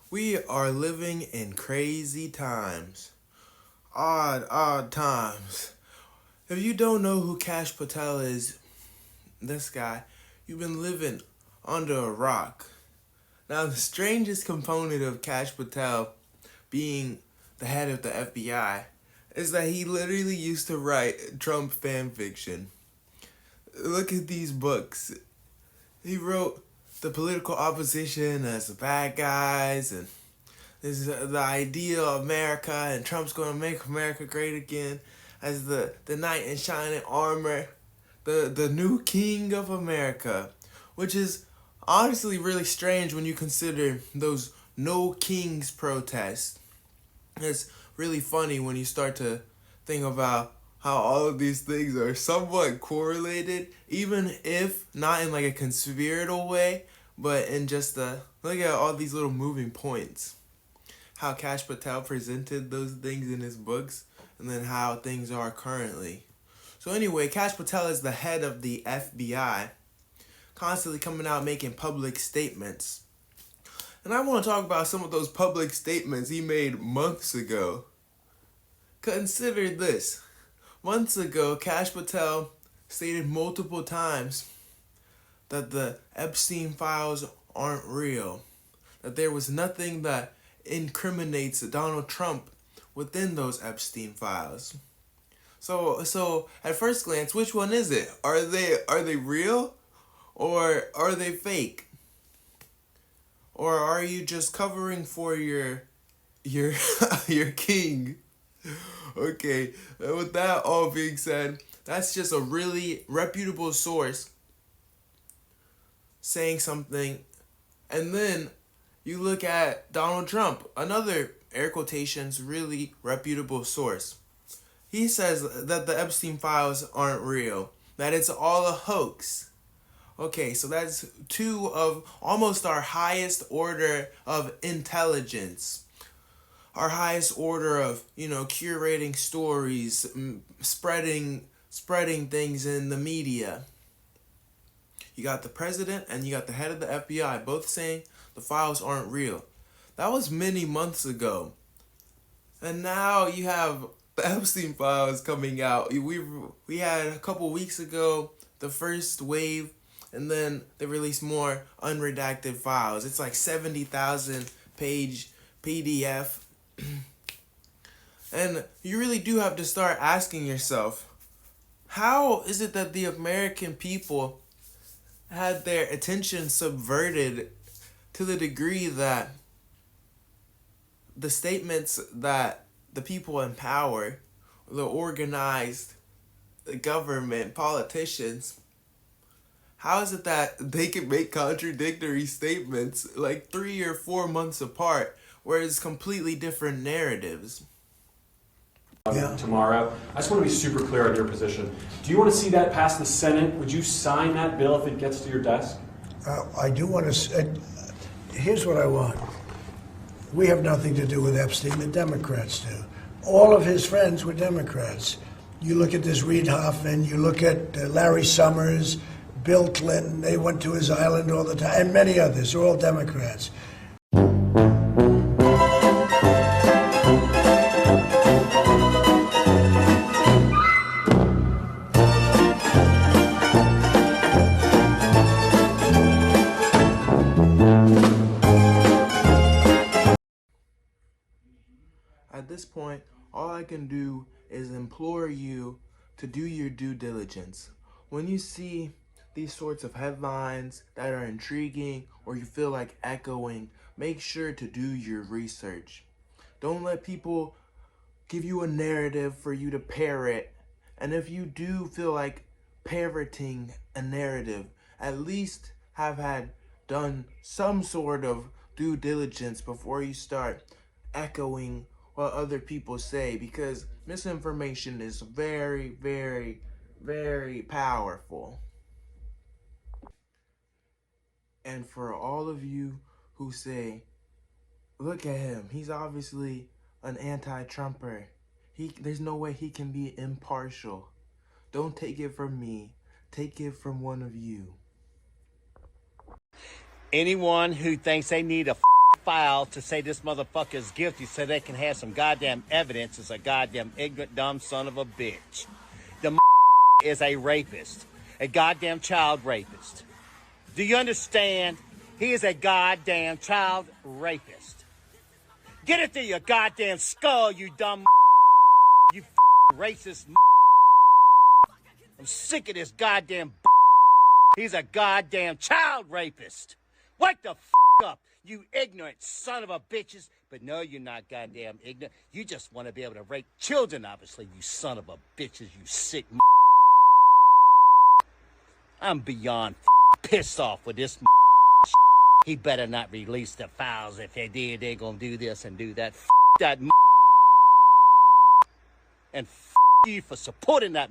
We are living in crazy times. Odd times. If you don't know who Cash Patel is, this guy, you've been living under a rock. Now, the strangest component of Cash Patel being the head of the FBI is that he literally used to write Trump fan fiction. Look at these books. He wrote the political opposition as the bad guys, and this is the ideal of America, and Trump's going to make America great again as the knight in shining armor, the new king of America, which is honestly really strange when you consider those no kings protests. It's really funny when you start to think about how all of these things are somewhat correlated, even if not in like a conspiratorial way, but in just the look at all these little moving points. How Cash Patel presented those things in his books, and then how things are currently. So anyway, Cash Patel is the head of the FBI, constantly coming out making public statements. And I want to talk about some of those public statements he made months ago. Consider this. Months ago, Cash Patel stated multiple times that the Epstein files aren't real, that there was nothing that incriminates Donald Trump within those Epstein files. So at first glance, which one is it? Are they real, or are they fake? Or are you just covering for your your king? Okay, with that all being said, that's just a really reputable source saying something. And then you look at Donald Trump, another air quotations really reputable source. He says that the Epstein files aren't real, that it's all a hoax. Okay, so that's two of almost our highest order of intelligence. Our highest order of, curating stories, spreading things in the media. You got the president and you got the head of the FBI both saying the files aren't real. That was many months ago. And now you have the Epstein files coming out. We had a couple weeks ago the first wave, and then they released more unredacted files. It's like 70,000 page PDF. And you really do have to start asking yourself, how is it that the American people had their attention subverted to the degree that the statements that the people in power, the organized government, politicians, how is it that they can make contradictory statements like 3 or 4 months apart, where it's completely different narratives? Tomorrow. I just want to be super clear on your position. Do you want to see that pass the Senate? Would you sign that bill if it gets to your desk? I do want to. Here's what I want. We have nothing to do with Epstein. The Democrats do. All of his friends were Democrats. You look at this Reid Hoffman, you look at Larry Summers, Bill Clinton, they went to his island all the time, and many others, they're all Democrats. At this point, all I can do is implore you to do your due diligence. When you see these sorts of headlines that are intriguing or you feel like echoing, make sure to do your research. Don't let people give you a narrative for you to parrot. And if you do feel like parroting a narrative, at least have had done some sort of due diligence before you start echoing what other people say, because misinformation is very, very, very powerful. And for all of you who say, look at him, he's obviously an anti-Trumper. There's no way he can be impartial. Don't take it from me. Take it from one of you. Anyone who thinks they need a file to say this motherfucker is guilty so they can have some goddamn evidence is a goddamn ignorant, dumb son of a bitch. The is a rapist, a goddamn child rapist. Do you understand? He is a goddamn child rapist. Get it through your goddamn skull, you dumb you racist. I'm sick of this goddamn. He's a goddamn child rapist. Wake the up, you ignorant son of a bitches. But no, you're not goddamn ignorant. You just want to be able to rape children, obviously, you son of a bitches, you sick. I'm beyond pissed off with this. He better not release the files. If they did, they're gonna do this and do that. That. And you for supporting that.